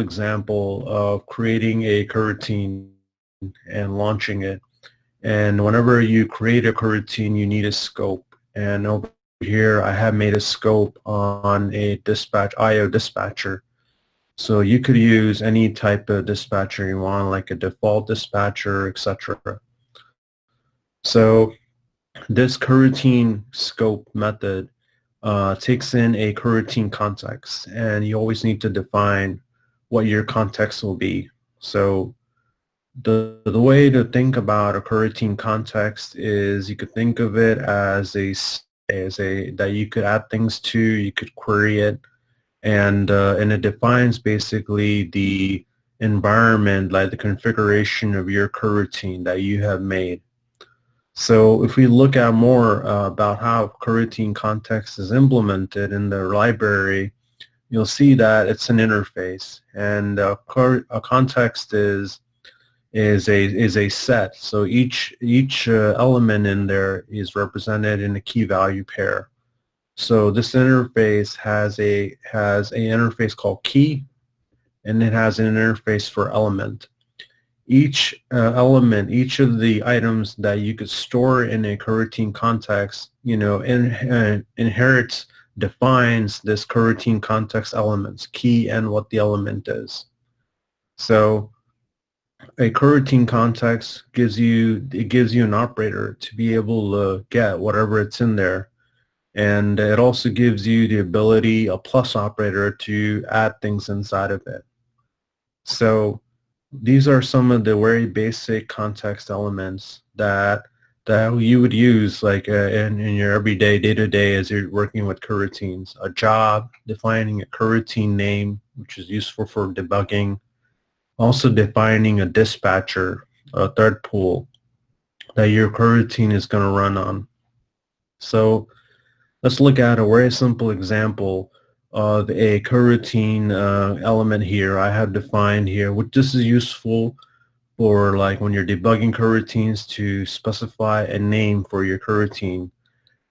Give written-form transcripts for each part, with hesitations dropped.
example of creating a coroutine and launching it. And whenever you create a coroutine, you need a scope. And over here, I have made a scope on a IO dispatcher. So you could use any type of dispatcher you want, like a default dispatcher, etc. So this coroutine scope method takes in a coroutine context, and you always need to define what your context will be. So the way to think about a coroutine context is you could think of it as a that you could add things to, you could query it, and it defines basically the environment, like the configuration of your coroutine that you have made. So if we look at more about how coroutine context is implemented in the library, you'll see that it's an interface, and a context is a set. So each element in there is represented in a key value pair. So this interface has a interface called key, and it has an interface for element. Each element, each of the items that you could store in a coroutine context, inherits, defines this coroutine context elements, key and what the element is. So a coroutine context gives you an operator to be able to get whatever it's in there, and it also gives you the ability, a plus operator, to add things inside of it. So these are some of the very basic context elements that you would use like in your everyday, day-to-day as you're working with coroutines. A job, defining a coroutine name, which is useful for debugging. Also defining a dispatcher, a thread pool that your coroutine is going to run on. So let's look at a very simple example of a coroutine element here. I have defined here, which this is useful for like when you're debugging coroutines to specify a name for your coroutine.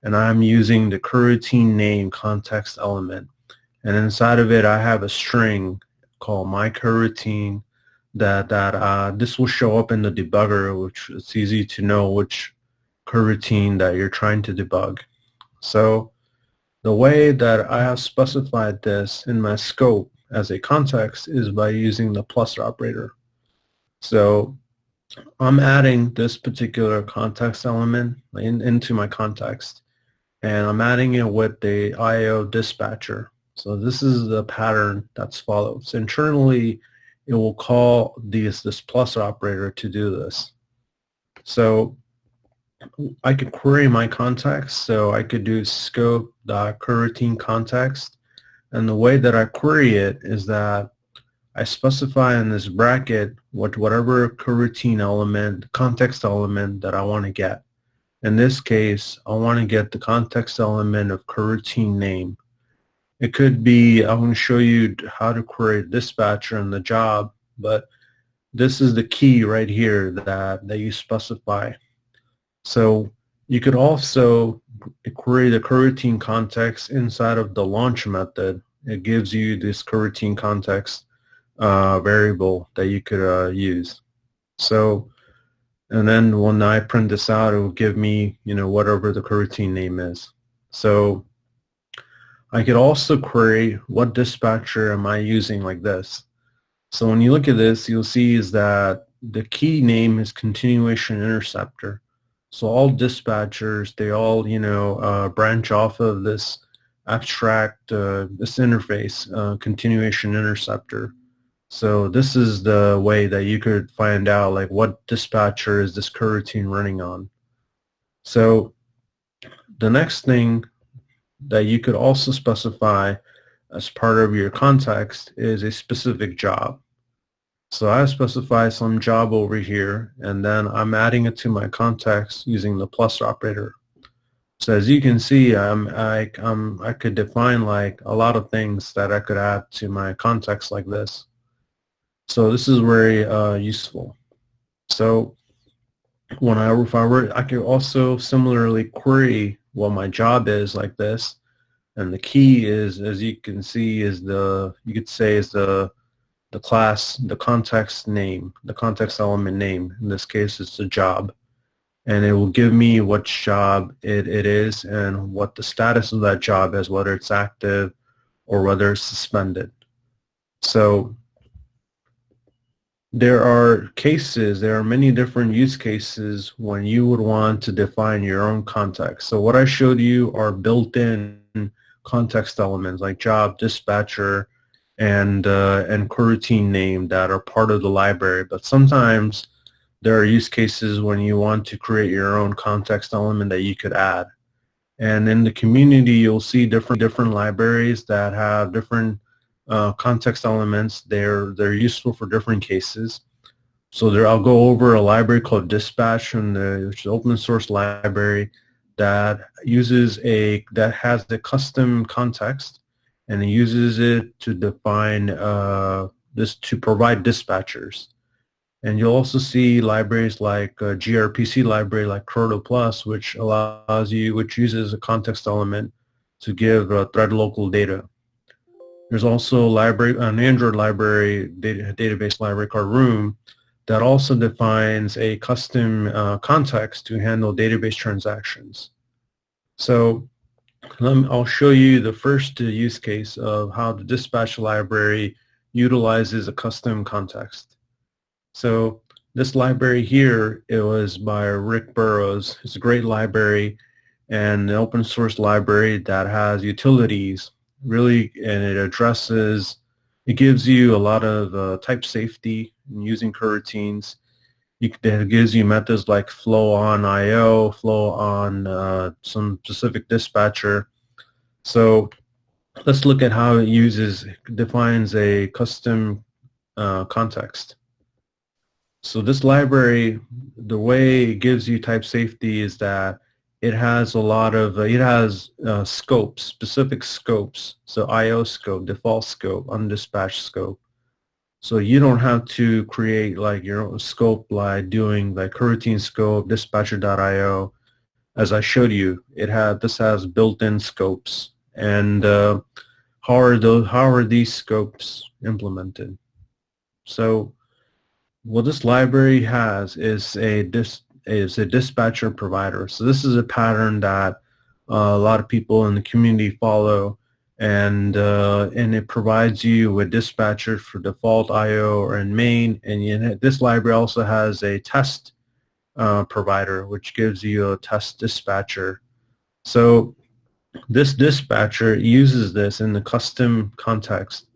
And I'm using the coroutine name context element. And inside of it, I have a string called my coroutine that this will show up in the debugger, which it's easy to know which coroutine that you're trying to debug. So the way that I have specified this in my scope as a context is by using the plus operator. So I'm adding this particular context element into my context, and I'm adding it with the IO dispatcher. So this is the pattern that's followed. So internally, it will call this plus operator to do this. So I could query my context, so I could do scope.coroutine context, and the way that I query it is that I specify in this bracket whatever coroutine element, context element that I want to get. In this case, I want to get the context element of coroutine name. It could be, I'm going to show you how to query dispatcher in the job, but this is the key right here that you specify. So you could also query the coroutine context inside of the launch method. It gives you this coroutine context variable that you could use. So, and then when I print this out, it will give me, whatever the coroutine name is. So I could also query what dispatcher am I using like this. So when you look at this, you'll see is that the key name is continuation interceptor. So all dispatchers, they all, branch off of this abstract, this interface, continuation interceptor. So this is the way that you could find out like what dispatcher is this coroutine running on. So the next thing that you could also specify as part of your context is a specific job. So I specify some job over here, and then I'm adding it to my context using the plus operator. So as you can see, I could define like a lot of things that I could add to my context like this. So this is very useful. So I could also similarly query what my job is like this, and the key is, as you can see, is the the class, the context name, the context element name. In this case, it's a job. And it will give me what job it is and what the status of that job is, whether it's active or whether it's suspended. So there are many different use cases when you would want to define your own context. So what I showed you are built-in context elements like job, dispatcher, and coroutine name that are part of the library. But sometimes there are use cases when you want to create your own context element that you could add. And in the community, you'll see different libraries that have different context elements. They're useful for different cases. So I'll go over a library called Dispatch, which is an open source library that has the custom context, and it uses it to define to provide dispatchers. And you'll also see libraries like gRPC library like Proto+, which uses a context element to give thread local data. There's also an Android library, database library called Room, that also defines a custom context to handle database transactions. So I'll show you the first use case of how the dispatch library utilizes a custom context. So this library here, it was by Rick Burrows. It's a great library and an open source library that has utilities really, and it gives you a lot of type safety in using coroutines. It gives you methods like flow on IO, flow on some specific dispatcher. So let's look at how it defines a custom context. So this library, the way it gives you type safety is that it has scopes, specific scopes. So IO scope, default scope, undispatched scope. So you don't have to create like your own scope by doing like coroutine scope, dispatcher.io. As I showed you, this has built-in scopes. And how are these scopes implemented? So what this library has is a dispatcher provider. So this is a pattern that a lot of people in the community follow, and it provides you with dispatcher for default IO or in main. And this library also has a test provider, which gives you a test dispatcher. So this dispatcher uses this in the custom context.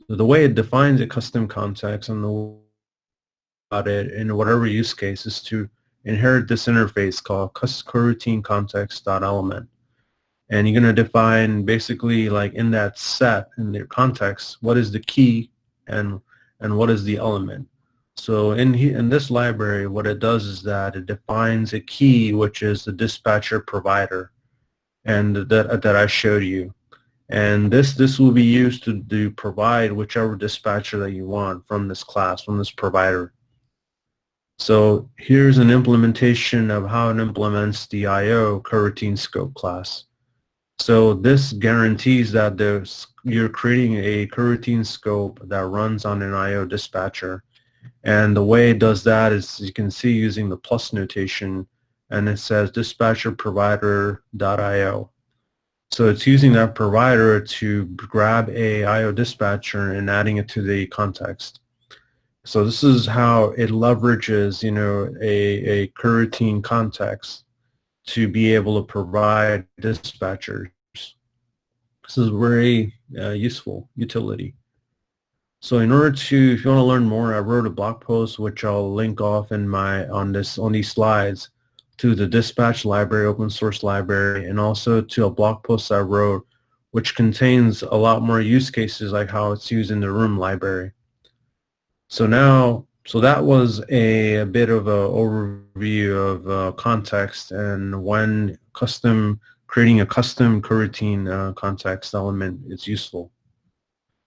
So the way it defines a custom context and about it in whatever use case is to inherit this interface called coroutine context.element. And you're going to define basically like in that set, in their context, what is the key and what is the element. So in this library, what it does is that it defines a key, which is the dispatcher provider, and that I showed you. And this will be used to provide whichever dispatcher that you want from this class, from this provider. So here's an implementation of how it implements the IO coroutine scope class. So this guarantees that you're creating a coroutine scope that runs on an IO dispatcher. And the way it does that is, you can see, using the plus notation, and it says dispatcher provider.io. So it's using that provider to grab a IO dispatcher and adding it to the context. So this is how it leverages, a coroutine context to be able to provide dispatchers. This is very useful utility. So if you want to learn more, I wrote a blog post which I'll link off on these slides to the dispatch library, open source library, and also to a blog post I wrote which contains a lot more use cases like how it's used in the Room library. So that was a bit of an overview of context and when creating a custom coroutine context element is useful.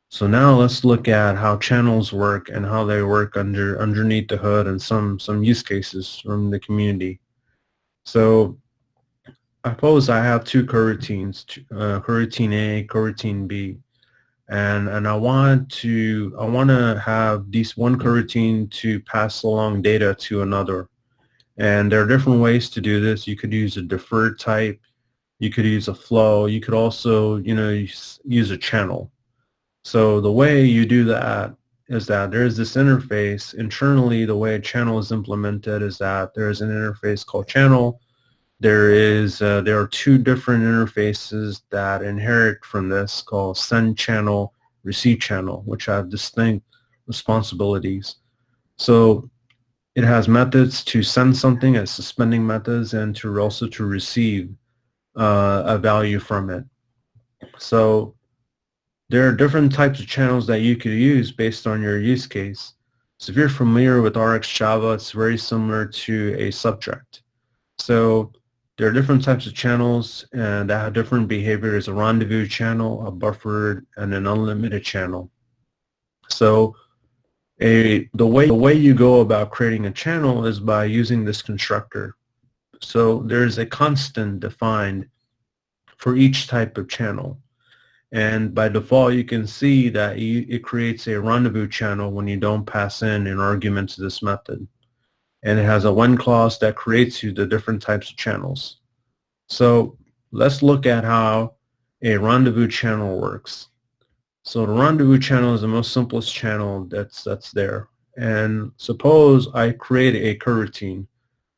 So now let's look at how channels work and how they work underneath the hood and some use cases from the community. So I suppose I have two coroutines, coroutine A, coroutine B. and I want to have these one coroutine to pass along data to another. And there are different ways to do this. You could use a deferred type. You could use a flow. You could also, use a channel. So the way you do that is that there's this interface. Internally, the way a channel is implemented is that there's an interface called channel. There are two different interfaces that inherit from this called send channel, receive channel, which have distinct responsibilities. So it has methods to send something as suspending methods and also to receive a value from it. So there are different types of channels that you could use based on your use case. So if you're familiar with RxJava, it's very similar to a subject. So there are different types of channels and that have different behaviors: a rendezvous channel, a buffered, and an unlimited channel. So the way you go about creating a channel is by using this constructor. So there's a constant defined for each type of channel. And by default, you can see that it creates a rendezvous channel when you don't pass in an argument to this method. And it has a when clause that creates you the different types of channels. So let's look at how a rendezvous channel works. So the rendezvous channel is the most simplest channel that's there. And suppose I create a coroutine.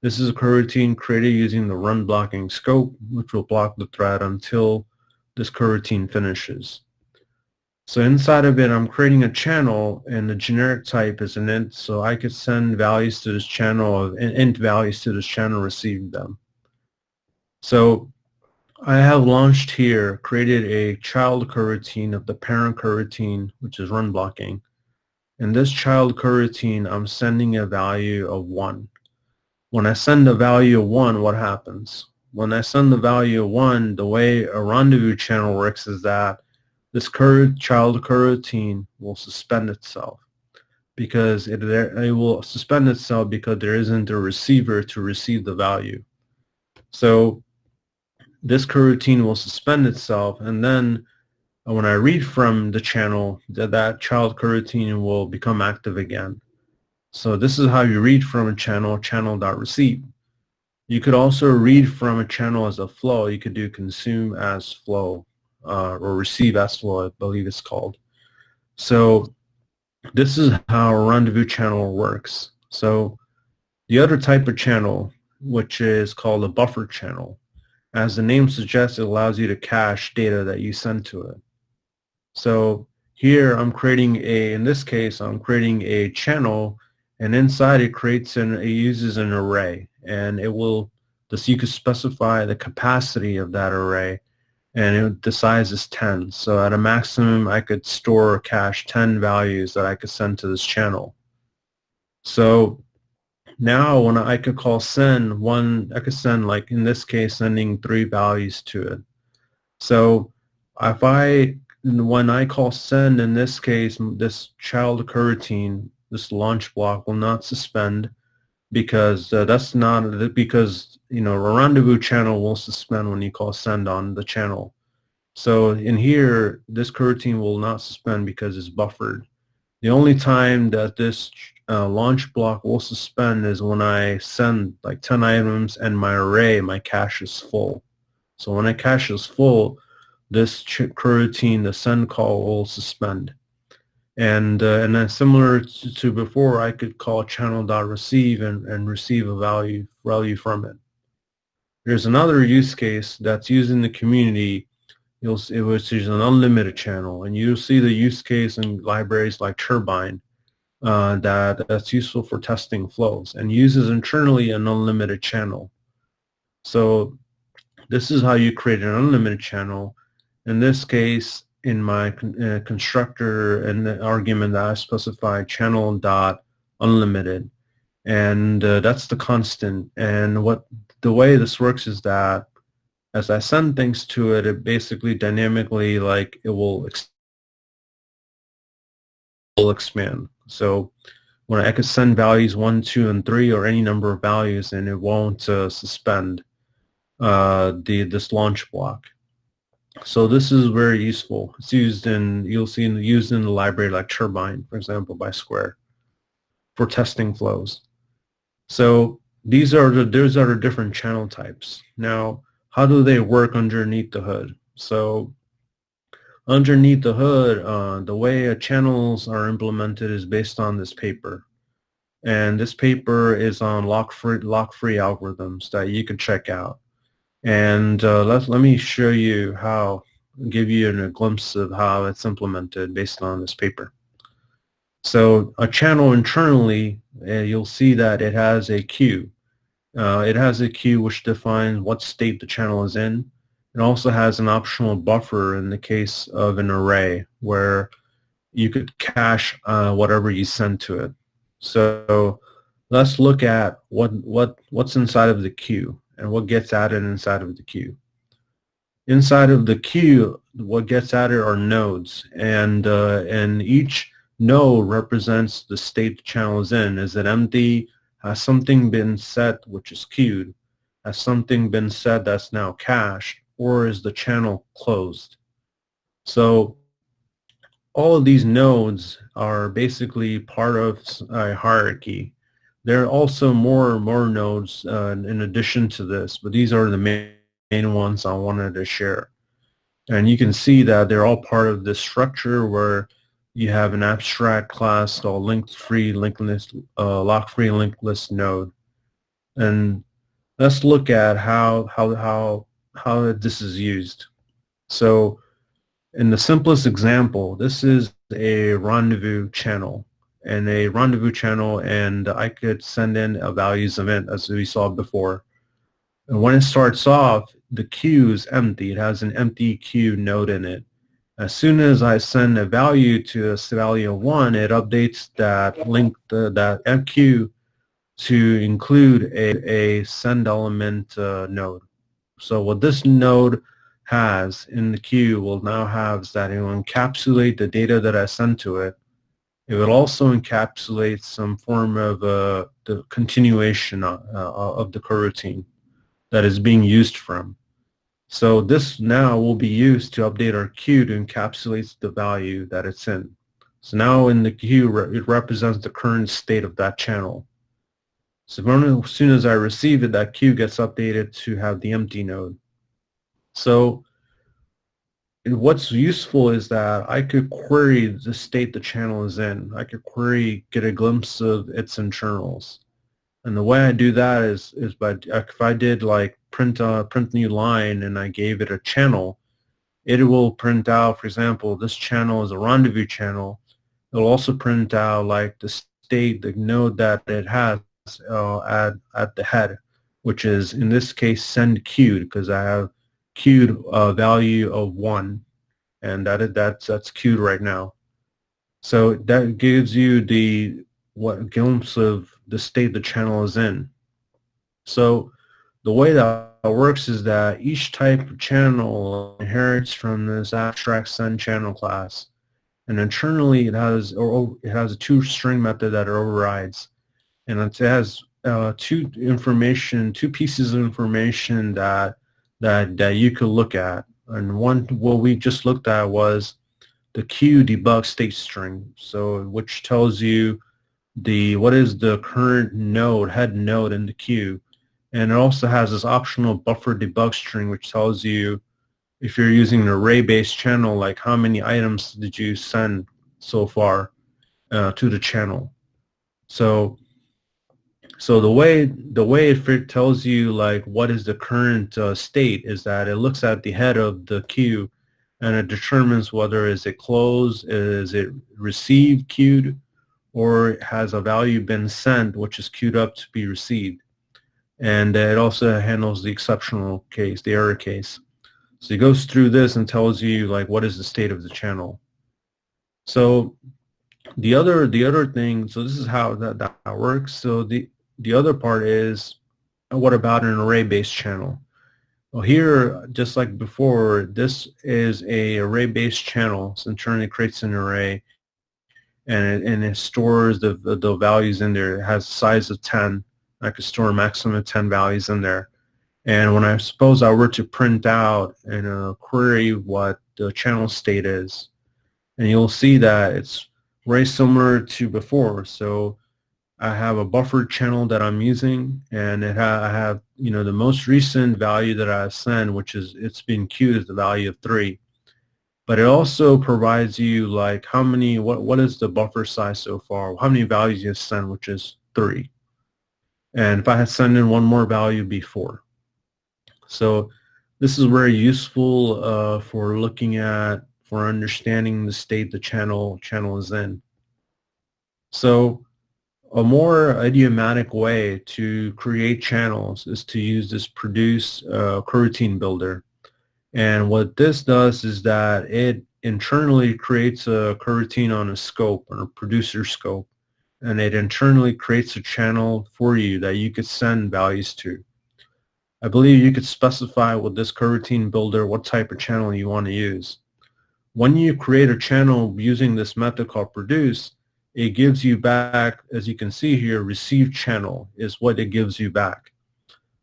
This is a coroutine created using the run blocking scope, which will block the thread until this coroutine finishes. So inside of it, I'm creating a channel, and the generic type is an int, so I could send values to this channel, int values to this channel, receive them. So I have launched here, created a child coroutine of the parent coroutine, which is run blocking. In this child coroutine, I'm sending a value of 1. When I send a value of 1, what happens? When I send the value of 1, the way a rendezvous channel works is that this child coroutine will suspend itself because it will suspend itself because there isn't a receiver to receive the value. So this coroutine will suspend itself, and then when I read from the channel, that child coroutine will become active again. So this is how you read from a channel, channel.receive. You could also read from a channel as a flow. You could do consume as flow or receive as flow, I believe it's called. So this is how a rendezvous channel works. So the other type of channel, which is called a buffer channel, as the name suggests, it allows you to cache data that you send to it. So here I'm creating in this case, I'm creating a channel, and inside it uses an array, and you could specify the capacity of that array, and the size is 10. So at a maximum, I could store or cache 10 values that I could send to this channel. So now when I could call send I could send, like in this case, sending 3 values to it. So when I call send, in this case, this child coroutine, this launch block will not suspend because a rendezvous channel will suspend when you call send on the channel. So in here, this coroutine will not suspend because it's buffered. The only time that this launch block will suspend is when I send like 10 items and my cache is full. So when my cache is full, this coroutine, the send call, will suspend. And then similar to before, I could call channel.receive and receive a value from it. There's another use case that's used in the community, which is an unlimited channel, and you'll see the use case in libraries like Turbine that's useful for testing flows and uses internally an unlimited channel. So this is how you create an unlimited channel. In this case, in my constructor and the argument that I specified, channel.unlimited, and that's the constant. And the way this works is that as I send things to it, it basically dynamically, it will expand. So when I could send values 1, 2, and 3, or any number of values, and it won't suspend this launch block. So this is very useful. It's used in, you'll see used in the library like Turbine, for example, by Square for testing flows. So these are the different channel types. Now, how do they work underneath the hood? So underneath the hood, the way channels are implemented is based on this paper. And this paper is on lock-free algorithms that you can check out. And let me show you how, give you a glimpse of how it's implemented based on this paper. So a channel internally, you'll see that it has a queue. It has a queue which defines what state the channel is in. It also has an optional buffer in the case of an array where you could cache whatever you send to it. So let's look at what's inside of the queue and what gets added inside of the queue. Inside of the queue, what gets added are nodes, and each node represents the state the channel is in. Is it empty? Has something been set which is queued? Has something been set that's now cached? Or is the channel closed? So all of these nodes are basically part of a hierarchy. There are also more nodes in addition to this, but these are the main ones I wanted to share. And you can see that they're all part of this structure where you have an abstract class called lock-free linked list node. And let's look at how this is used. So in the simplest example, this is a rendezvous channel, and I could send in a values event as we saw before. And when it starts off, the queue is empty. It has an empty queue node in it. As soon as I send a value to a value of 1, it updates that that queue to include a send element node. So what this node has in the queue will now have is that it will encapsulate the data that I sent to it. It will also encapsulate some form of the continuation of the coroutine that is being used from. So this now will be used to update our queue to encapsulate the value that it's in. So now in the queue, it represents the current state of that channel. So as soon as I receive it, that queue gets updated to have the empty node. So what's useful is that I could query the state the channel is in. I could get a glimpse of its internals. And the way I do that is by, if I did like print new line and I gave it a channel, it will print out, for example, this channel is a rendezvous channel. It'll also print out like the state, the node that it has at the head, which is in this case send queued, because I have queued a value of 1, and that's queued right now. So that gives you what glimpse of the state the channel is in. So the way that works is that each type of channel inherits from this abstract send channel class, and internally it has a toString method that it overrides, and it has two pieces of information that you could look at. And what we just looked at was the queue debug state string, so which tells you what is the current head node in the queue, and it also has this optional buffer debug string which tells you, if you're using an array-based channel, like how many items did you send so far to the channel. So the way it tells you like what is the current state is that it looks at the head of the queue and it determines whether is it closed, is it received queued, or has a value been sent which is queued up to be received. And it also handles the exceptional case, the error case. So it goes through this and tells you like what is the state of the channel. So the other thing, so this is how that works. So the other part is, what about an array-based channel? Well, here, just like before, this is a array-based channel. So internally it creates an array, and it stores the values in there. It has a size of 10. I could store a maximum of 10 values in there. And when I suppose I were to print out in a query what the channel state is, and you'll see that it's very similar to before. So I have a buffered channel that I'm using, and I have the most recent value that I've sent, which is it's been queued as the value of 3. But it also provides you like how many, what is the buffer size so far, how many values you have sent, which is 3. And if I had sent in one more value, it'd be 4. So this is very useful for looking at, for understanding the state the channel is in. So a more idiomatic way to create channels is to use this produce coroutine builder. And what this does is that it internally creates a coroutine on a scope, on a producer scope, and it internally creates a channel for you that you could send values to. I believe you could specify with this coroutine builder what type of channel you want to use. When you create a channel using this method called produce, it gives you back, as you can see here, receive channel is what it gives you back.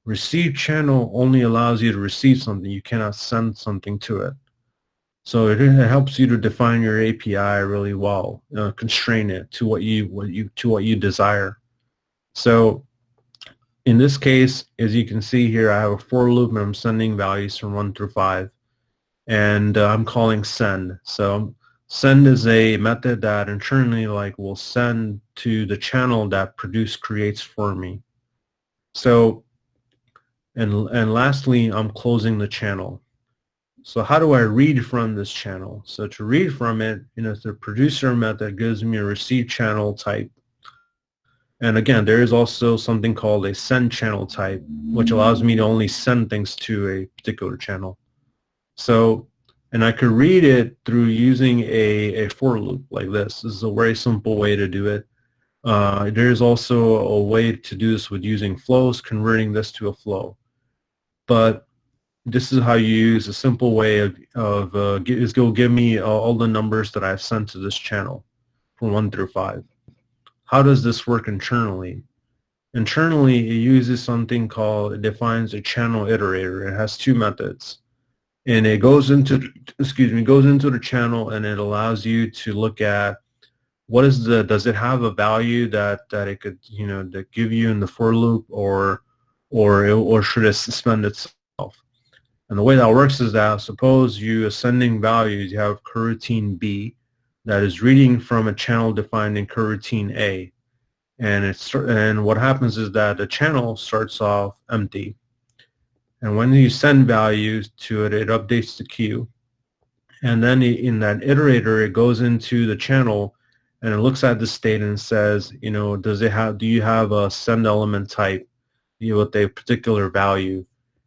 Receive channel only allows you to receive something. You cannot send something to it. So it helps you to define your API really well, constrain it to what you desire. So in this case, as you can see here, I have a for loop and I'm sending values from 1 through 5, and I'm calling send. So send is a method that internally will send to the channel that produce creates for me. So and lastly, I'm closing the channel. So how do I read from this channel? So to read from it, the producer method gives me a receive channel type. And again, there is also something called a send channel type, which allows me to only send things to a particular channel. So, and I could read it through using a for loop like this. This is a very simple way to do it. There's also a way to do this with using flows, converting this to a flow. But this is how you use a simple way is go give me all the numbers that I've sent to this channel from 1 through 5. How does this work internally? Internally, it uses something called, it defines a channel iterator. It has 2 methods. And it goes into the channel, and it allows you to look at what is does it have a value that it could, that give you in the for loop, or should it suspend itself? And the way that works is that suppose you ascending values, you have coroutine B that is reading from a channel defined in coroutine A. And what happens is that the channel starts off empty. And when you send values to it, it updates the queue. And then in that iterator, it goes into the channel and it looks at the state and says, do you have a send element type with a particular value?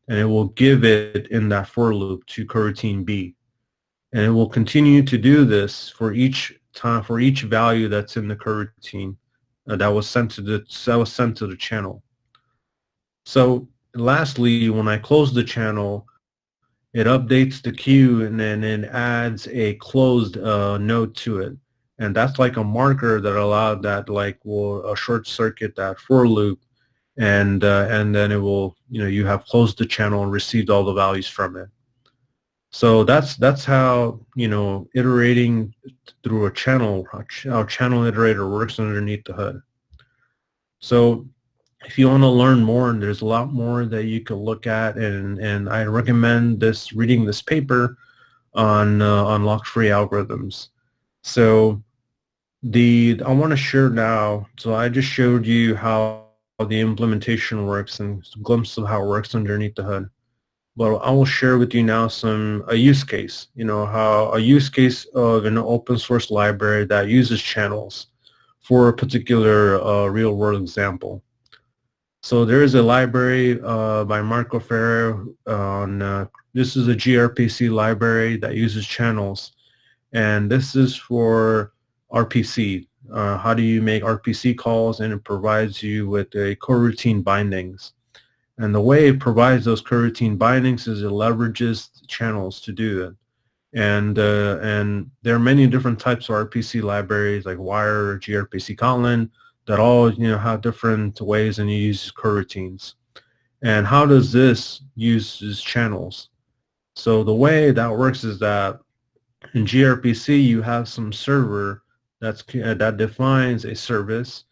And it will give it in that for loop to coroutine B. And it will continue to do this for each value that's in the coroutine that was sent to the channel. So lastly, when I close the channel, it updates the queue and then it adds a closed node to it. And that's like a marker that allowed that will short circuit that for loop, and then it will, you have closed the channel and received all the values from it. So that's how, iterating through a channel, how channel iterator works underneath the hood. So if you want to learn more, and there's a lot more that you can look at, and I recommend reading this paper on lock-free algorithms. So I want to share now, so I just showed you how the implementation works and a glimpse of how it works underneath the hood. But I will share with you now a use case, how a use case of an open source library that uses channels for a particular real world example. So there is a library by Marco Ferrer this is a gRPC library that uses channels, and this is for RPC. How do you make RPC calls? And it provides you with a coroutine bindings. And the way it provides those coroutine bindings is it leverages channels to do it. And there are many different types of RPC libraries like Wire or gRPC Kotlin that all have different ways and you use coroutines. And how does this use channels? So the way that works is that in gRPC you have some server that defines a service,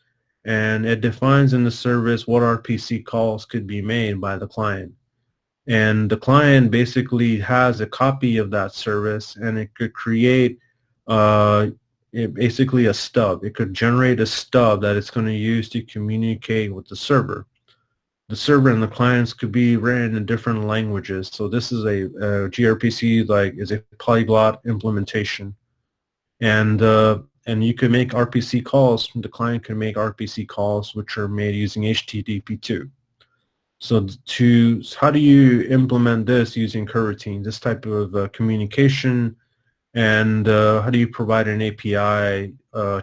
and it defines in the service what RPC calls could be made by the client. And the client basically has a copy of that service, and it could create basically a stub. It could generate a stub that it's going to use to communicate with the server. The server and the clients could be written in different languages. So this is a gRPC is a polyglot implementation, and you can make RPC calls. The client can make RPC calls which are made using HTTP2. So how do you implement this using coroutine, this type of communication, and how do you provide an API,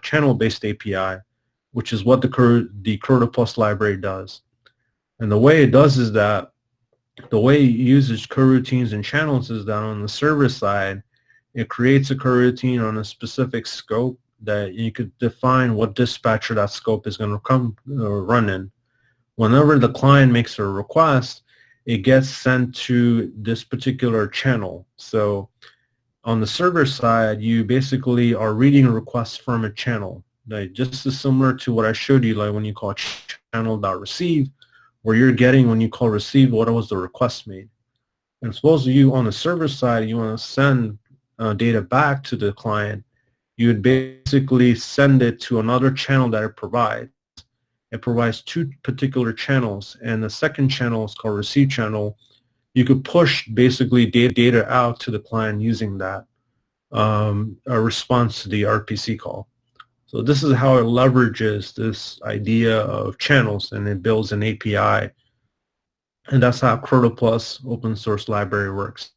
channel-based API, which is what the Coroutines library does. And the way it does is that the way it uses coroutines and channels is that on the server side, it creates a coroutine on a specific scope that you could define what dispatcher that scope is going to run in. Whenever the client makes a request, it gets sent to this particular channel. So on the server side, you basically are reading requests from a channel. Just as similar to what I showed you, like when you call channel.receive, where you're getting, when you call receive, what was the request made. And suppose you on the server side, you want to send data back to the client, you would basically send it to another channel that it provides. It provides two particular channels, and the second channel is called receive channel. You could push basically data out to the client using that a response to the RPC call. So this is how it leverages this idea of channels, and it builds an API. And that's how Coroutines open source library works.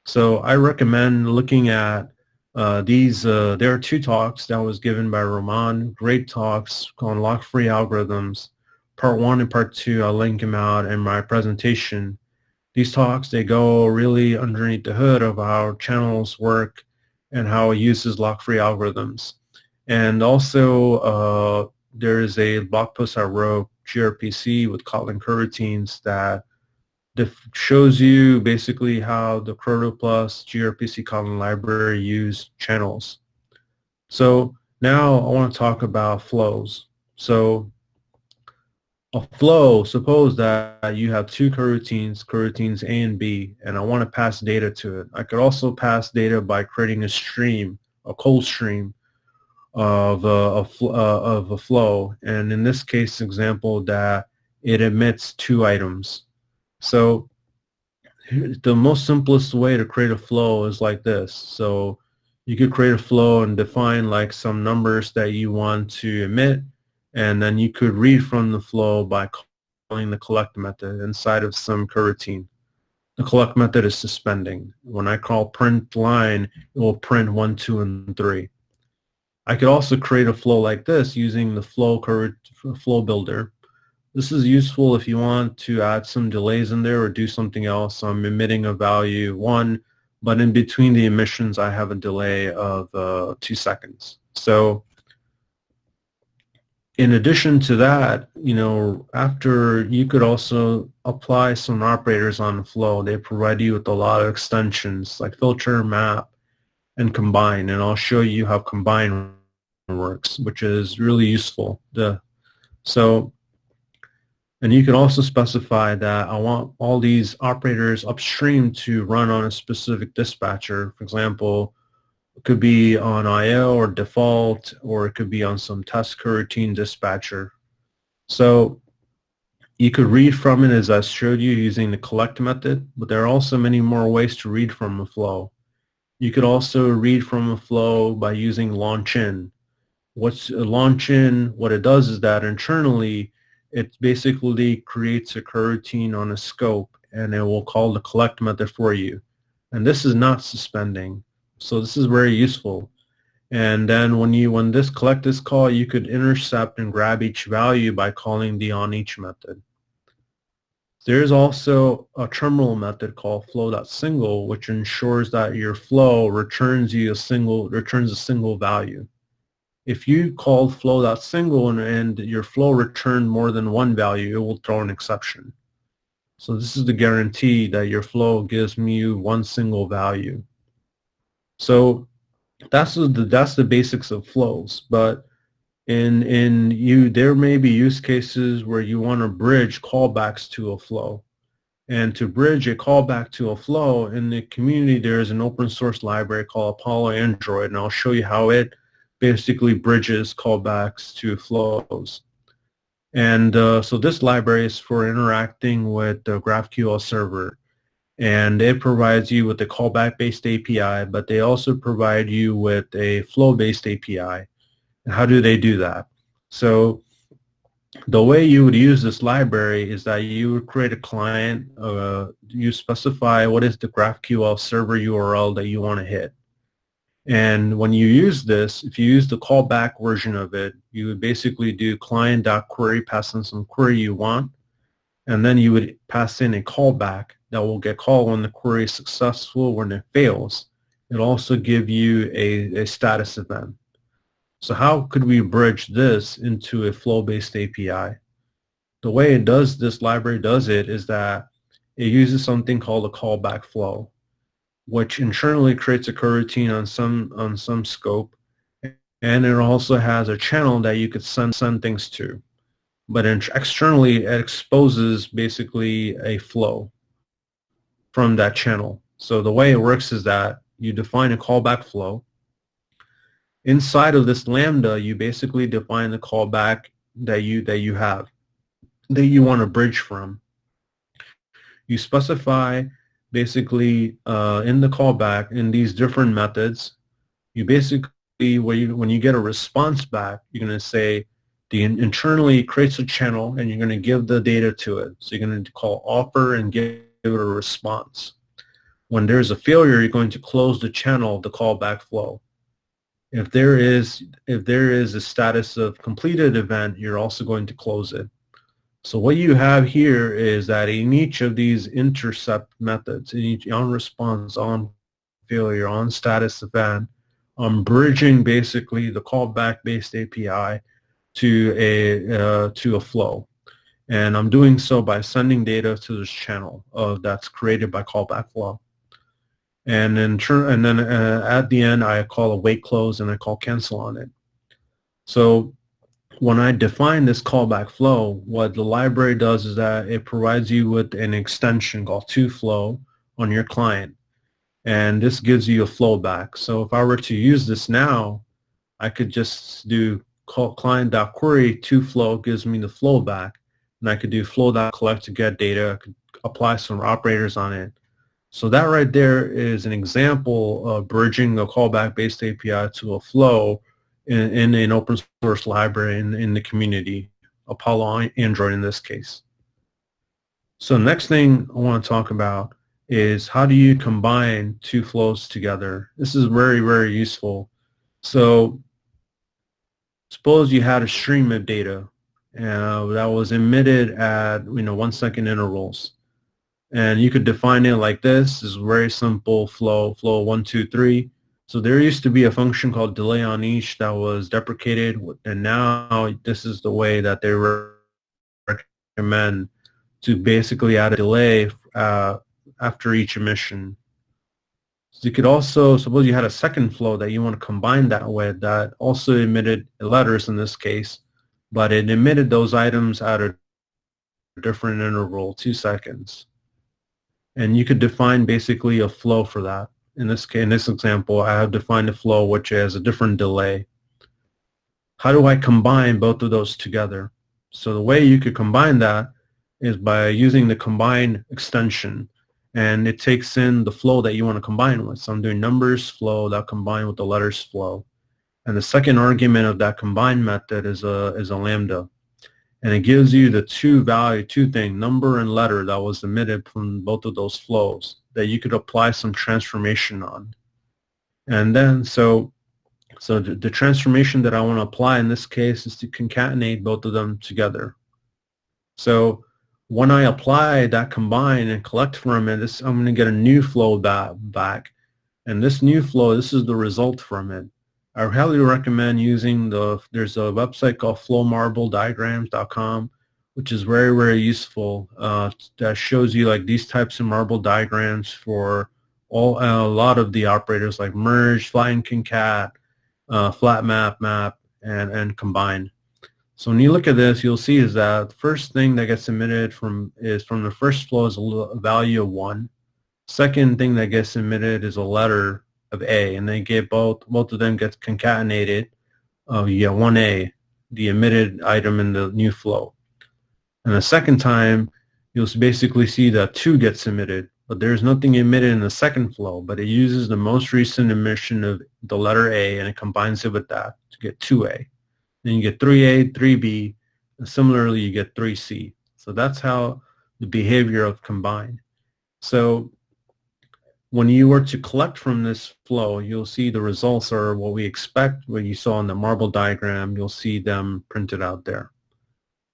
So I recommend looking at there are two talks that was given by Roman, great talks on lock-free algorithms. Part 1 and Part 2, I'll link them out in my presentation. These talks, they go really underneath the hood of how channels work and how it uses lock-free algorithms. And also, there is a blog post I wrote, gRPC with Kotlin coroutines, that shows you basically how the Coroutines gRPC Kotlin library use channels. So now I want to talk about flows. So a flow, suppose that you have two coroutines A and B, and I want to pass data to it. I could also pass data by creating a stream, a cold stream of a flow, and in this case example that it emits two items. So the most simplest way to create a flow is like this. So you could create a flow and define like some numbers that you want to emit, and then you could read from the flow by calling the collect method inside of some coroutine. The collect method is suspending. When I call print line, it will print 1, 2, and 3. I could also create a flow like this using the flow builder. This is useful if you want to add some delays in there or do something else. So I'm emitting a value 1, but in between the emissions I have a delay of 2 seconds. So in addition to that, after, you could also apply some operators on the flow. They provide you with a lot of extensions like filter, map, and combine, and I'll show you how combine works, which is really useful. And you can also specify that I want all these operators upstream to run on a specific dispatcher. For example, it could be on IO or default, or it could be on some test coroutine dispatcher. So you could read from it as I showed you using the collect method, but there are also many more ways to read from a flow. You could also read from a flow by using launch in. What's launch in? What it does is that internally it basically creates a coroutine on a scope, and it will call the collect method for you. And this is not suspending, so this is very useful. And then when this collect is called, you could intercept and grab each value by calling the onEach method. There's also a terminal method called flow.single, which ensures that your flow returns a single value. if you called flow.single and your flow returned more than one value, it will throw an exception. So this is the guarantee that your flow gives me one single value. So that's the basics of flows. But there may be use cases where you want to bridge callbacks to a flow. And to bridge a callback to a flow, in the community there is an open source library called Apollo Android, and I'll show you how it basically bridges callbacks to flows. And so this library is for interacting with the GraphQL server, and it provides you with a callback-based API, but they also provide you with a flow-based API. And how do they do that? So the way you would use this library is that you would create a client, you specify what is the GraphQL server URL that you want to hit. And when you use this, if you use the callback version of it, you would basically do client.query, pass in some query you want, and then you would pass in a callback that will get called when the query is successful. When it fails, it'll also give you a status event. So how could we bridge this into a flow-based API? The way this library does it is that it uses something called a callback flow, which internally creates a coroutine on some scope, and it also has a channel that you could send things to. But externally, it exposes basically a flow from that channel. So the way it works is that you define a callback flow. Inside of this lambda, you basically define the callback that you have, that you want to bridge from. You specify basically in the callback in these different methods. You basically, when you get a response back, you're going to say internally creates a channel, and you're going to give the data to it. So you're going to call offer and give it a response. When there's a failure, you're going to close the channel of the callback flow. If there is a status of completed event, you're also going to close it. So what you have here is that in each of these intercept methods, in each on response, on failure, on status event, I'm bridging basically the callback-based API to a flow, and I'm doing so by sending data to this channel that's created by callback flow. And then at the end, I call await close and I call cancel on it. So when I define this callback flow, what the library does is that it provides you with an extension called toFlow on your client, and this gives you a flow back. So if I were to use this now, I could just do client.query toFlow gives me the flow back, and I could do flow.collect to get data. I could apply some operators on it. So that right there is an example of bridging a callback-based API to a flow in an open source library in the community, Apollo Android in this case. So next thing I want to talk about is how do you combine two flows together. This is very, very useful. So suppose you had a stream of data that was emitted at 1 second intervals. And you could define it like this. This is very simple flow 1, 2, 3. So there used to be a function called delay on each that was deprecated, and now this is the way that they recommend to basically add a delay after each emission. So you could also, suppose you had a second flow that you want to combine that with that also emitted letters in this case, but it emitted those items at a different interval, 2 seconds. And you could define basically a flow for that. In this case, in this example, I have defined a flow which has a different delay. How do I combine both of those together? So the way you could combine that is by using the combine extension, and it takes in the flow that you want to combine with. So I'm doing numbers flow that combine with the letters flow, and the second argument of that combine method is a lambda. And it gives you the two thing, number and letter that was emitted from both of those flows that you could apply some transformation on. And then, so the transformation that I want to apply in this case is to concatenate both of them together. So when I apply that combine and collect from it, I'm going to get a new flow back. And this new flow, this is the result from it. I highly recommend using there's a website called flowmarbleddiagrams.com, which is very, very useful. That shows you like these types of marble diagrams for a lot of the operators like merge, flatten, concat, flat map, and combine. So when you look at this, you'll see is that the first thing that gets emitted from the first flow is a value of 1. Second thing that gets emitted is a letter of A, and they get both of them gets concatenated. You get 1A, the emitted item in the new flow. And the second time, you'll basically see that 2 gets emitted, but there's nothing emitted in the second flow, but it uses the most recent emission of the letter A and it combines it with that to get 2A. Then you get 3A, 3B, and similarly you get 3C. So that's how the behavior of combine. So when you were to collect from this flow, you'll see the results are what we expect, what you saw in the marble diagram. You'll see them printed out there.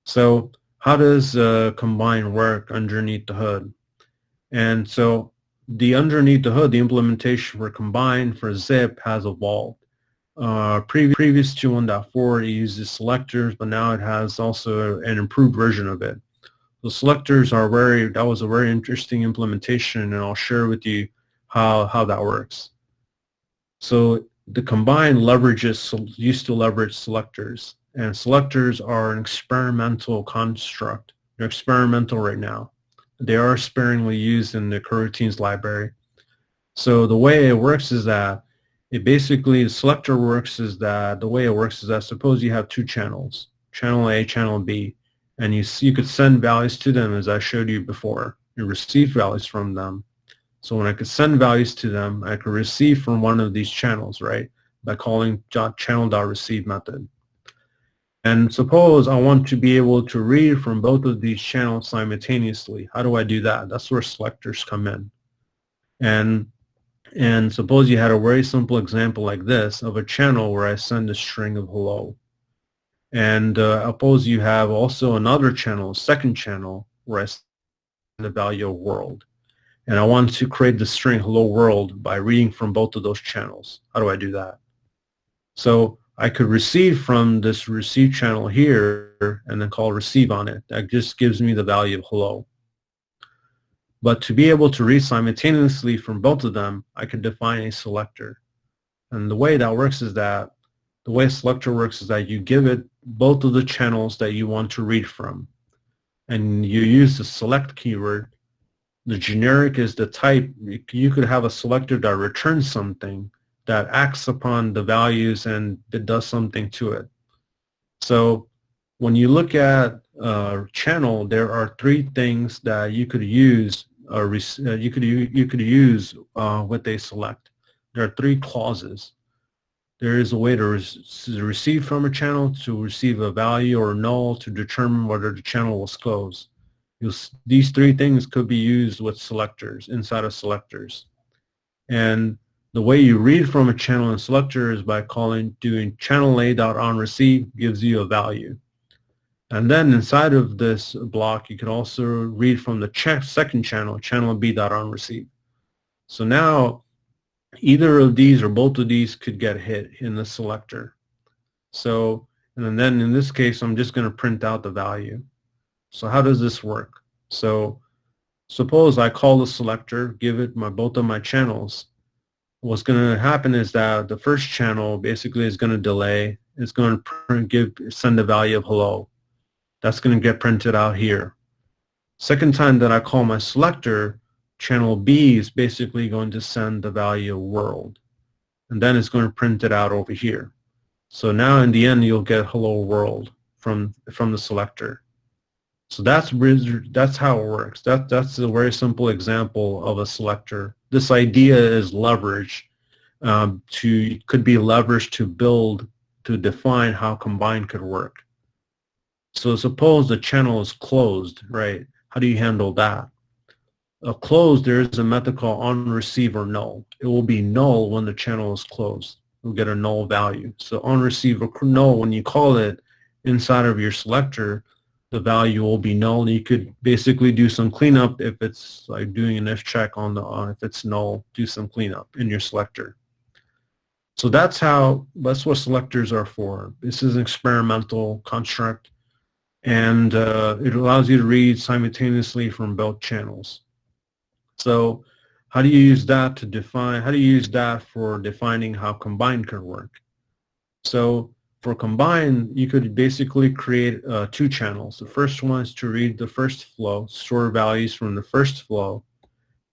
So how does combine work underneath the hood? And so underneath the hood, the implementation for combine for zip has evolved. Previous to 1.4, it uses selectors, but now it has also an improved version of it. The selectors are that was a very interesting implementation, and I'll share with you how that works. So the combine used to leverage selectors, and selectors are an experimental construct. They're experimental right now. They are sparingly used in the coroutines library. So the way it works is that the selector works is that suppose you have 2 channels, channel A, channel B, and you could send values to them as I showed you before. You receive values from them. So when I could send values to them, I could receive from one of these channels, right, by calling channel.receive method. And suppose I want to be able to read from both of these channels simultaneously. How do I do that? That's where selectors come in. And suppose you had a very simple example like this of a channel where I send a string of hello. And suppose you have also another channel, second channel, where I send the value of world. And I want to create the string hello world by reading from both of those channels. How do I do that? So I could receive from this receive channel here and then call receive on it. That just gives me the value of hello. But to be able to read simultaneously from both of them, I could define a selector. And the way that works is that, the way a selector works is that you give it both of the channels that you want to read from. And you use the select keyword. The generic is the type. You could have a selector that returns something that acts upon the values and it does something to it. So when you look at channel, there are 3 things that you could use you could use with a select. There are 3 clauses. There is a way to receive from a channel, to receive a value or null, to determine whether the channel was closed. These 3 things could be used with selectors, inside of selectors. And the way you read from a channel in selector is by doing channel A.onReceive gives you a value. And then inside of this block, you can also read from the second channel, channel B.onReceive. So now, either of these or both of these could get hit in the selector. So, and then in this case, I'm just going to print out the value. So how does this work? So suppose I call the selector, give it both of my channels. What's going to happen is that the first channel basically is going to delay. It's going to send the value of hello. That's going to get printed out here. Second time that I call my selector, channel B is basically going to send the value of world. And then it's going to print it out over here. So now in the end, you'll get hello world from the selector. So that's how it works. That's a very simple example of a selector. This idea is leverage could be leveraged to define how combine could work. So suppose the channel is closed, right? How do you handle that? Closed, there is a method called onReceive or null. It will be null when the channel is closed. You'll get a null value. So onReceive or null, when you call it inside of your selector, the value will be null. You could basically do some cleanup if it's like doing an if check if it's null, do some cleanup in your selector. So that's what selectors are for. This is an experimental construct, and it allows you to read simultaneously from both channels. So how do you use that for defining how combine can work? So for combine, you could basically create two channels. The first one is to read the first flow, store values from the first flow,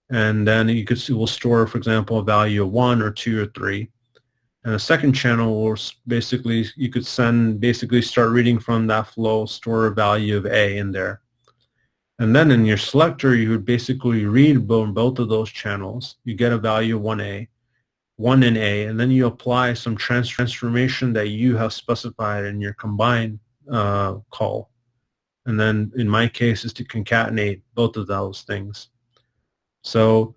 and then we'll store, for example, a value of 1 or 2 or 3. And the second channel will you could start reading from that flow, store a value of A in there. And then in your selector, you would basically read both of those channels. You get a value of 1A, 1 in A, and then you apply some transformation that you have specified in your combine call. And then in my case is to concatenate both of those things. So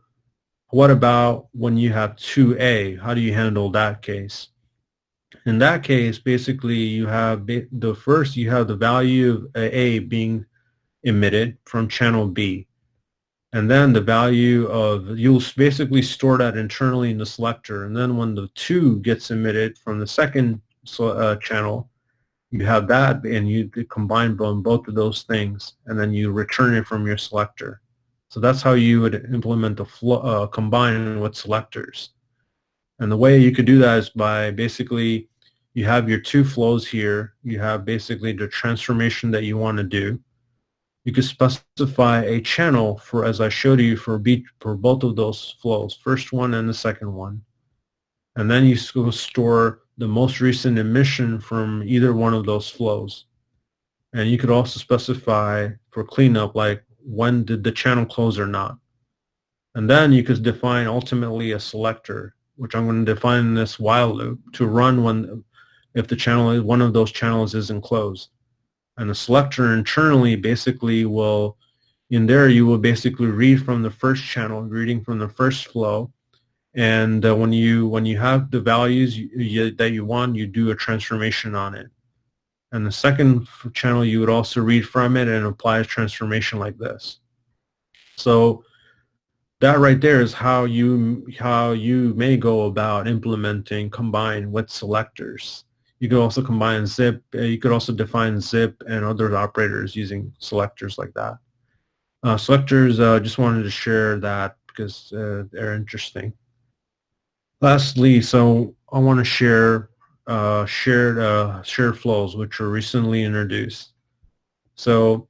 what about when you have 2A? How do you handle that case? In that case, basically you have the value of A being emitted from channel B. And then the value you'll basically store that internally in the selector. And then when the 2 gets emitted from the second channel, you have that, and you combine both of those things, and then you return it from your selector. So that's how you would implement the combine with selectors. And the way you could do that is by basically, you have your 2 flows here. You have basically the transformation that you want to do. You could specify a channel for, as I showed you, for both of those flows, first one and the second one. And then you store the most recent emission from either one of those flows. And you could also specify for cleanup, like when did the channel close or not. And then you could define ultimately a selector, which I'm going to define in this while loop, to run if one of those channels isn't closed. And the selector internally basically will, in there you will basically read from the first channel, reading from the first flow, and when you have the values that you want, you do a transformation on it. And the second channel, you would also read from it and apply a transformation like this. So that right there is how you may go about implementing combine with selectors. You could also combine zip. You could also define zip and other operators using selectors like that. Selectors, just wanted to share that because they're interesting. Lastly, so I want to share shared flows, which were recently introduced. So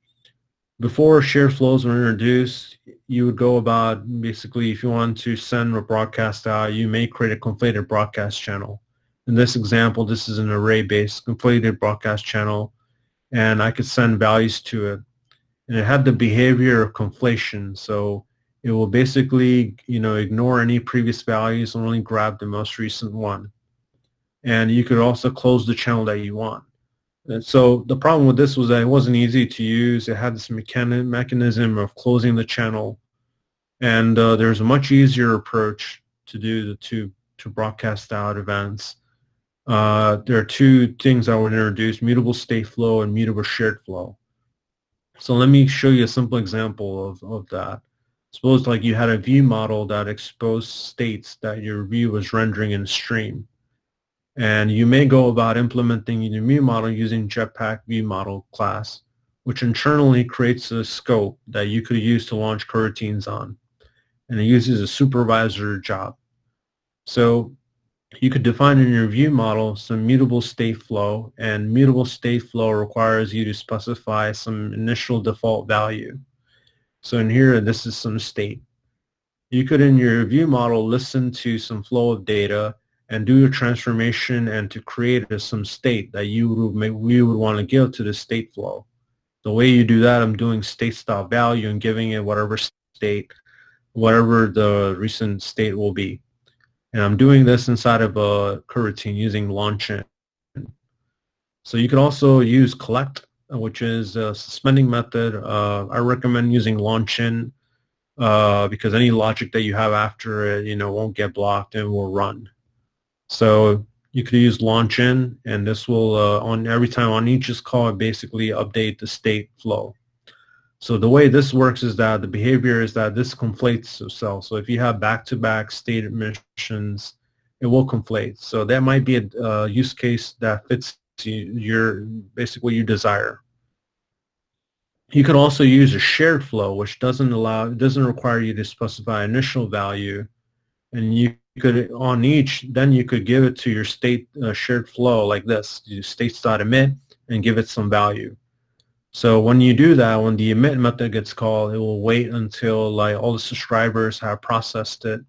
before shared flows were introduced, you would go about, basically, if you want to send a broadcast out, you may create a conflated broadcast channel. In this example, this is an array-based conflated broadcast channel, and I could send values to it. And it had the behavior of conflation, so it will basically, ignore any previous values and only grab the most recent one. And you could also close the channel that you want. And so the problem with this was that it wasn't easy to use. It had this mechanism of closing the channel, and there's a much easier approach to broadcast out events. There are 2 things I would introduce: mutable state flow and mutable shared flow. So let me show you a simple example of that. Suppose like you had a view model that exposed states that your view was rendering in a stream. And you may go about implementing your view model using Jetpack view model class, which internally creates a scope that you could use to launch coroutines on. And it uses a supervisor job. So you could define in your view model some mutable state flow, and mutable state flow requires you to specify some initial default value. So in here, this is some state. You could, in your view model, listen to some flow of data and do a transformation and to create some state that we would want to give to the state flow. The way you do that, I'm doing state.value and giving it whatever the recent state will be. And I'm doing this inside of a coroutine using launch-in. So you can also use collect, which is a suspending method. I recommend using launch-in because any logic that you have after it, won't get blocked and will run. So you could use launch-in, and this will, every time on each call, basically update the state flow. So the way this works is that the behavior is that this conflates itself. So if you have back-to-back state emissions it will conflate. So that might be a use case that fits your basically what you desire. You could also use a shared flow, which doesn't require you to specify initial value, and you could on each, then you could give it to your state shared flow like this, states.emit, and give it some value. So when you do that, when the emit method gets called, it will wait until like all the subscribers have processed it.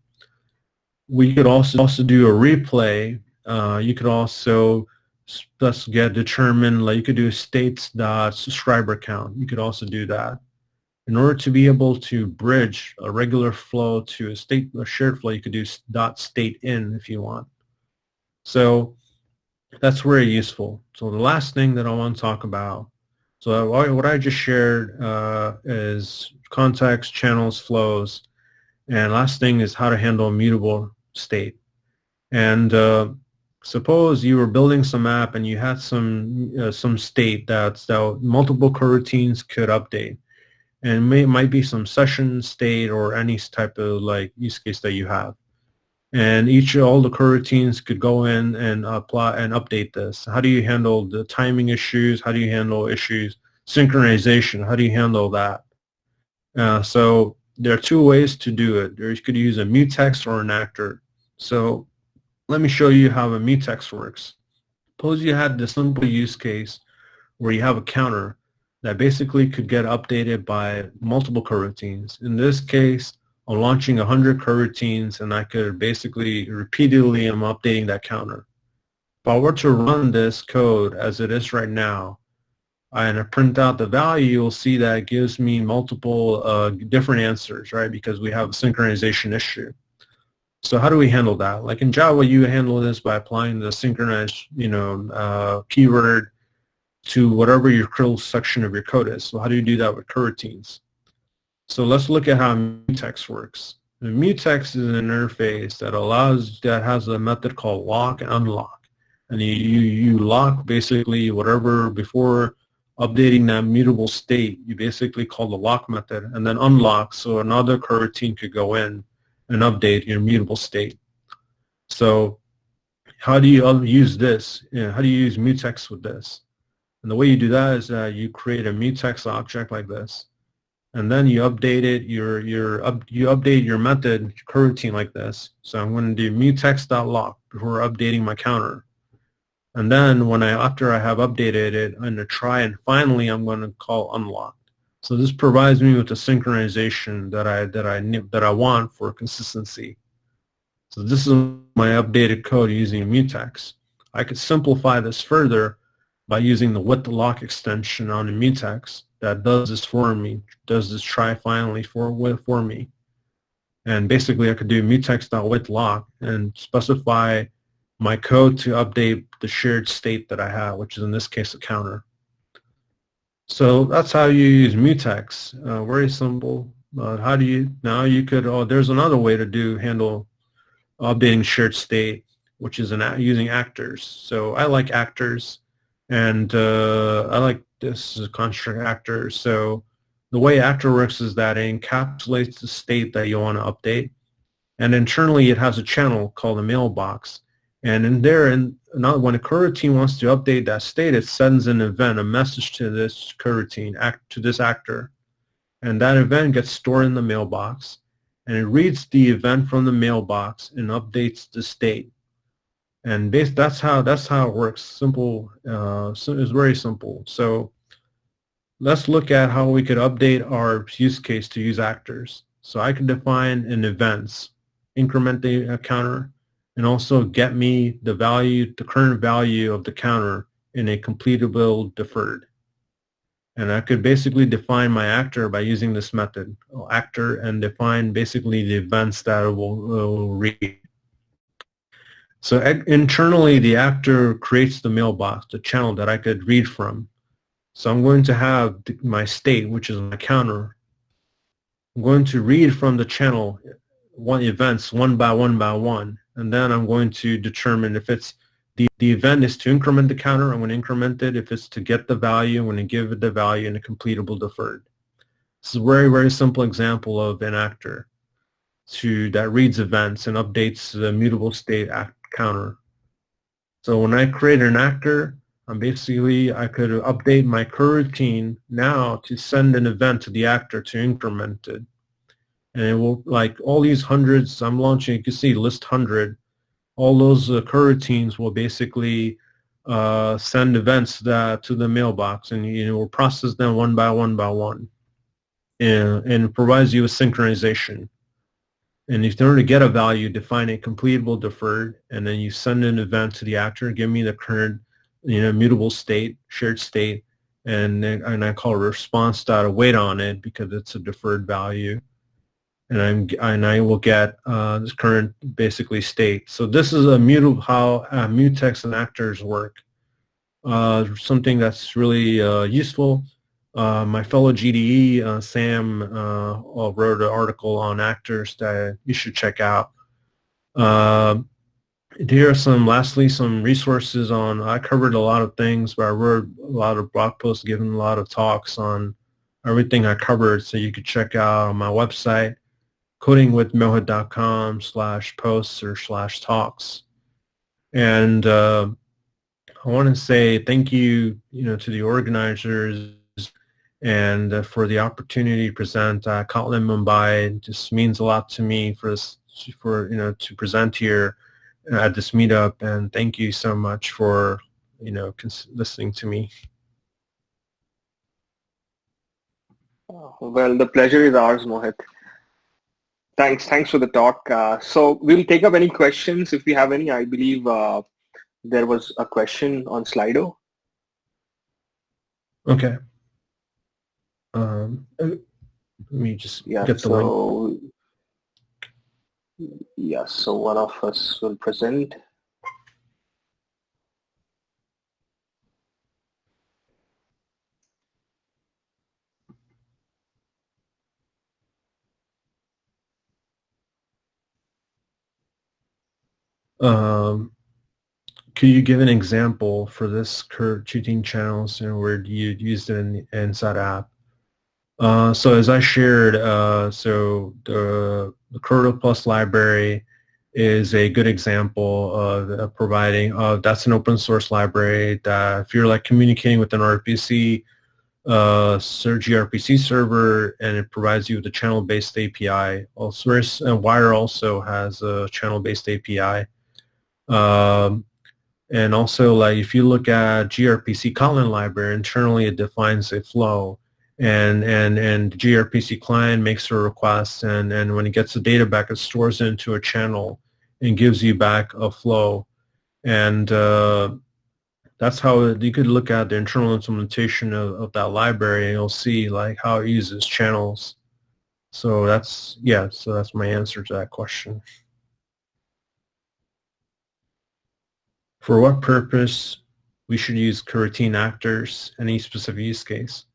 We could also do a replay. You could also determine, like you could do states.subscriber count. You could also do that. In order to be able to bridge a regular flow to a shared flow, you could do .stateIn if you want. So that's very useful. So the last thing that I want to talk about, so what I just shared is context, channels, flows, and last thing is how to handle a mutable state. And suppose you were building some app and you had some state that multiple coroutines could update, and it might be some session state or any type of like use case that you have. And all the coroutines could go in and apply and update this. How do you handle the timing issues? How do you handle issues? Synchronization, how do you handle that? So there are two ways to do it. You could use a mutex or an actor. So let me show you how a mutex works. Suppose you had the simple use case where you have a counter that basically could get updated by multiple coroutines. In this case, I'm launching 100 coroutines, and I could basically repeatedly I'm updating that counter. If I were to run this code as it is right now, and I print out the value, you'll see that it gives me multiple different answers, right? Because we have a synchronization issue. So how do we handle that? Like in Java, you handle this by applying the synchronize, keyword to whatever your critical section of your code is. So how do you do that with coroutines? So let's look at how mutex works. The mutex is an interface that has a method called lock and unlock. And you lock basically whatever before updating that mutable state, you basically call the lock method, and then unlock so another coroutine could go in and update your mutable state. So how do you use this? How do you use mutex with this? And the way you do that is that you create a mutex object like this, and then you update it. You update your method coroutine like this. So I'm going to do mutex.lock before updating my counter, and then after I have updated it, I'm going to try, and finally I'm going to call unlock. So this provides me with the synchronization that I want for consistency. So this is my updated code using mutex. I could simplify this further by using the with lock extension on the mutex that does this for me, does this try finally for me. And basically I could do mutex.withLock and specify my code to update the shared state that I have, which is in this case a counter. So that's how you use mutex. Very simple. How do you, now you could, there's another way to handle updating shared state, which is using actors. So I like actors, and I like this construct actor. So the way actor works is that it encapsulates the state that you want to update, and internally it has a channel called a mailbox. And in there, when a coroutine wants to update that state, it sends an event, a message to this coroutine, to this actor. And that event gets stored in the mailbox, and it reads the event from the mailbox and updates the state. And that's how it works. Simple. So it's very simple. So let's look at how we could update our use case to use actors. So I can define an events, increment the counter, and also get me the current value of the counter in a completable deferred. And I could basically define my actor by using this method, actor, and define basically the events that it will read. So internally, the actor creates the mailbox, the channel that I could read from. So I'm going to have my state, which is my counter. I'm going to read from the channel events one by one, and then I'm going to determine if it's the event is to increment the counter, I'm going to increment it. If it's to get the value, I'm going to give it the value in a completable deferred. This is a very, very simple example of an actor that reads events and updates the mutable state counter. So when I create an actor, I could update my coroutine now to send an event to the actor to increment it. And it will, like all these hundreds I'm launching, you can see list 100, all those coroutines will basically send events to the mailbox, and it will process them one by one by one, and provides you with synchronization. And in order to get a value, define a completable deferred, and then you send an event to the actor, give me the current, mutable state, shared state, and I call a response.await on it because it's a deferred value, and I will get this current basically state. So this is how mutex and actors work. Something that's really useful. My fellow GDE, Sam, wrote an article on actors that you should check out. Here are some resources on, I covered a lot of things, but I wrote a lot of blog posts, given a lot of talks on everything I covered, so you could check out on my website, codingwithmohit.com/posts/talks. And I want to say thank you, to the organizers and for the opportunity to present Kotlin Mumbai. It just means a lot to me to present here at this meetup. And thank you so much for listening to me. Well, the pleasure is ours, Mohit. Thanks for the talk. So we'll take up any questions if we have any. I believe there was a question on Slido. Okay. Let me just get the link. Yes, so one of us will present. Could you give an example for this coroutine channels where you used it inside app? So as I shared, so the Coroutine Plus library is a good example of providing, that's an open source library that if you're like communicating with an RPC, gRPC server, and it provides you with a channel-based API. Also, Wire also has a channel-based API. And also, like if you look at gRPC Kotlin library, internally it defines a flow, and gRPC client makes a request, and when it gets the data back, it stores it into a channel and gives you back a flow. And that's how you could look at the internal implementation of that library, and you'll see like how it uses channels. So that's my answer to that question. For what purpose we should use coroutine actors? Any specific use case?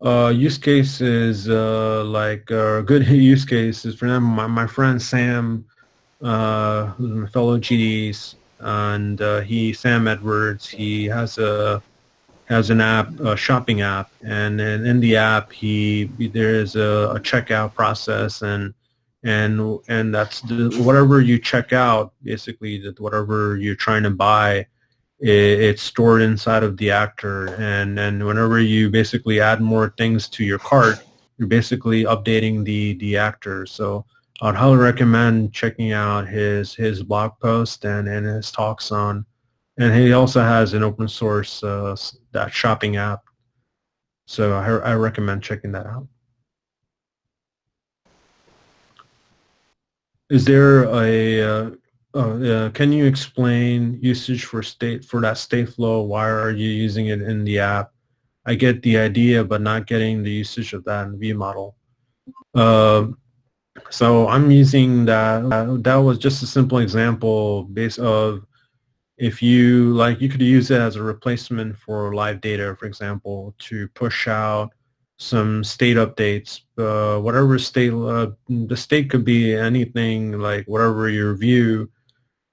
Use case is like a good use case is for them. My friend Sam, who's my fellow GDs, and Sam Edwards, he has an app, a shopping app, and in the app there is a checkout process, and that's whatever you check out, basically whatever you're trying to buy, it's stored inside of the actor, and whenever you basically add more things to your cart, you're basically updating the actor. So I'd highly recommend checking out his blog post and his talks on, and he also has an open source that shopping app. So I recommend checking that out. Is there can you explain usage for that state flow? Why are you using it in the app? I get the idea, but not getting the usage of that in the vModel. So I'm using that. That was just a simple example based of if you could use it as a replacement for live data, for example, to push out some state updates. Whatever state, the state could be anything, like whatever your view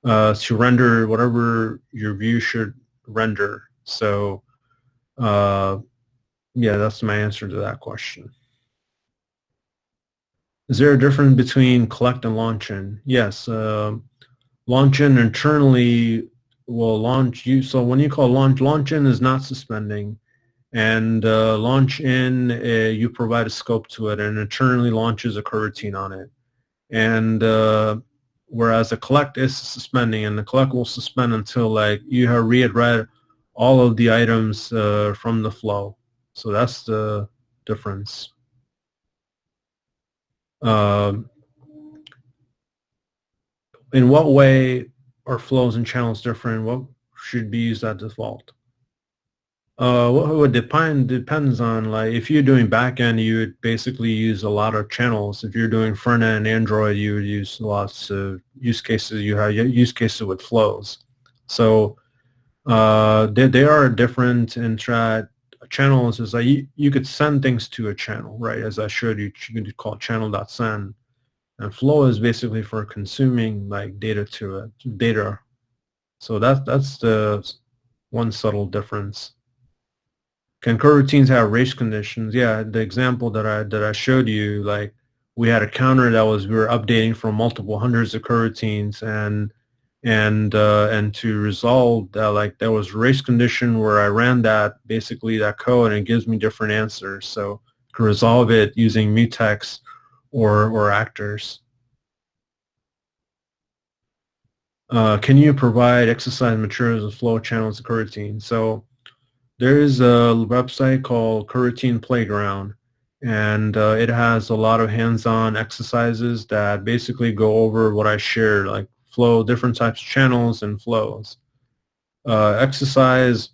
to render, whatever your view should render. So yeah, that's my answer to that question. Is there a difference between collect and launch in? Yes. launch-in internally will launch you. So when you call launch-in is not suspending. And launch-in, you provide a scope to it, and internally launches a coroutine on it. And whereas the collect is suspending, and the collect will suspend until like you have read all of the items from the flow. So that's the difference. In what way are flows and channels different? What should be used at default? What would depends on, like, if you're doing backend, you would basically use a lot of channels. If you're doing front end Android, you would use lots of use cases. You have use cases with flows. So they are different. And channels is like you could send things to a channel, right? As I showed you, you could call channel.send. And flow is basically for consuming like data to it, data. So that's the one subtle difference. Can coroutines have race conditions? Yeah, the example that I showed you, like we had a counter that we were updating from multiple hundreds of coroutines, and to resolve that, like there was a race condition where I ran that code, and it gives me different answers. So to resolve it using mutex or actors. Can you provide exercise materials with flow channels and coroutines? So there is a website called Coroutine Playground, and it has a lot of hands-on exercises that basically go over what I shared, like flow, different types of channels and flows. Exercise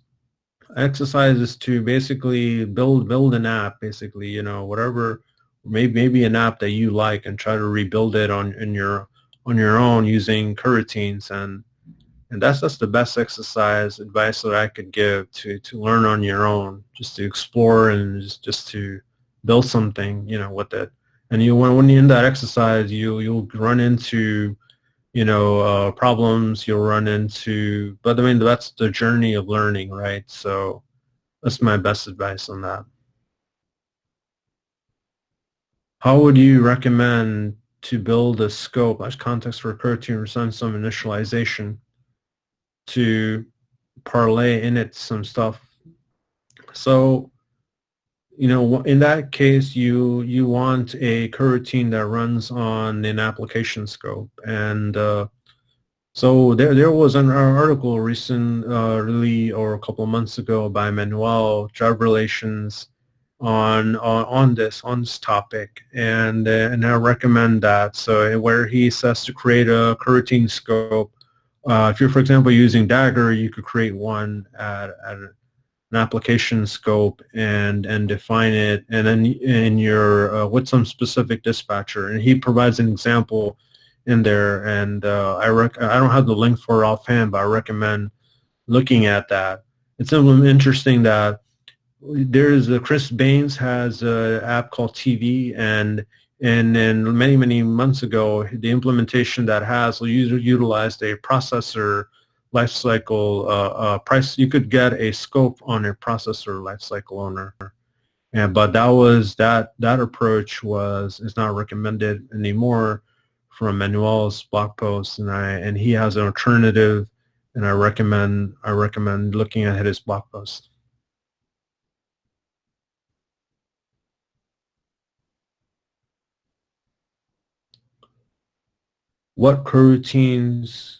is to basically build an app, basically, you know, whatever, maybe an app that you like, and try to rebuild it on your own using coroutines. And that's the best exercise advice that I could give to learn on your own, just to explore and just to build something, you know, with it. And when you're in that exercise, you'll run into, you know, problems. You'll run into, but I mean, that's the journey of learning, right? So that's my best advice on that. How would you recommend to build a scope as context for a coroutine or some initialization to parlay in it some stuff? So, you know, in that case, you want a coroutine that runs on an application scope. And so there was an article recently, or a couple of months ago, by Manuel, job relations on this topic, and I recommend that. So where he says to create a coroutine scope. If you're, for example, using Dagger, you could create one at an application scope and define it, and then in your with some specific dispatcher. And he provides an example in there, and I don't have the link for it offhand, but I recommend looking at that. It's interesting that there's Chris Baines has an app called TV, and many months ago, the implementation that has utilized a processor lifecycle price. You could get a scope on a processor lifecycle owner, but that approach is not recommended anymore from Manuel's blog post, and he has an alternative, and I recommend looking at his blog post. What coroutines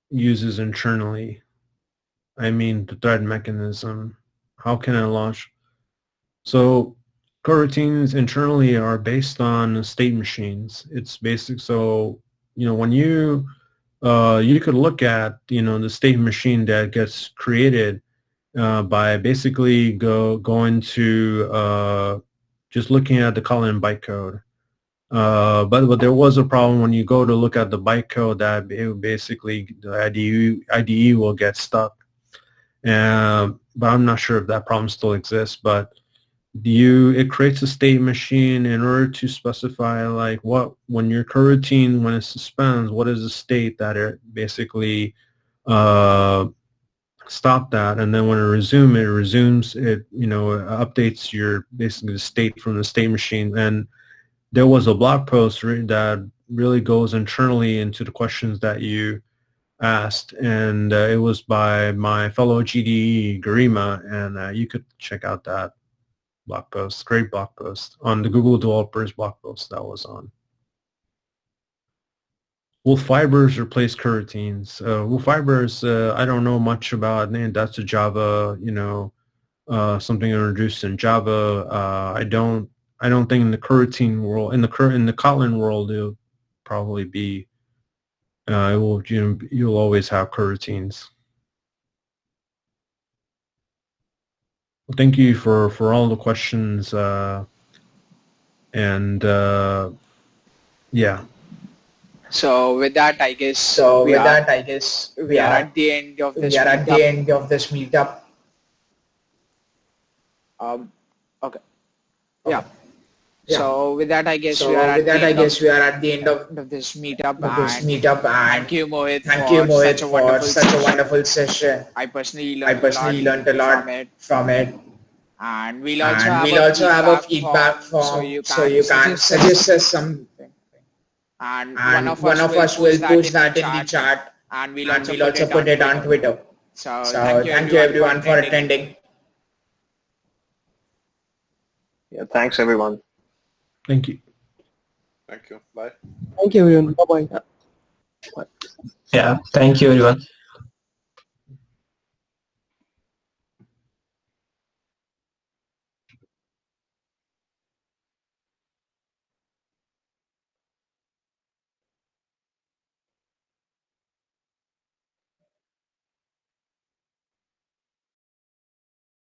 uses internally? I mean, the thread mechanism. How can I launch? So coroutines internally are based on state machines. It's basic. So, you know, when you could look at, you know, the state machine that gets created by basically going to just looking at the column bytecode. But there was a problem when you go to look at the bytecode, that basically the IDE will get stuck. But I'm not sure if that problem still exists. But it creates a state machine in order to specify, like, when your coroutine, when it suspends, what is the state that it basically stop that, and then when it resumes it, you know, it updates your basically the state from the state machine. And there was a blog post that really goes internally into the questions that you asked, and it was by my fellow GDE Garima, and you could check out that blog post, great blog post on the Google Developers blog post that was on. Will fibers replace coroutines? Will fibers, I don't know much about, and that's a Java, something introduced in Java. I don't think in the coroutine world, in the Kotlin world, it'll probably be. You'll always have coroutines. Well, thank you for all the questions, and yeah. So with that, I guess we are at the end of this meetup. Okay. Yeah. So with that, I guess we are at the end of this meetup. Thank you, Mohit, for such a wonderful session. I personally learned a lot from it. And we'll also have a feedback form so you can suggest us something. And one of us will post that in the chat, and we'll also put it on Twitter. So thank you everyone for attending. Yeah, thanks everyone. Thank you. Thank you. Bye. Thank you, everyone. Bye-bye. Yeah, thank you, everyone.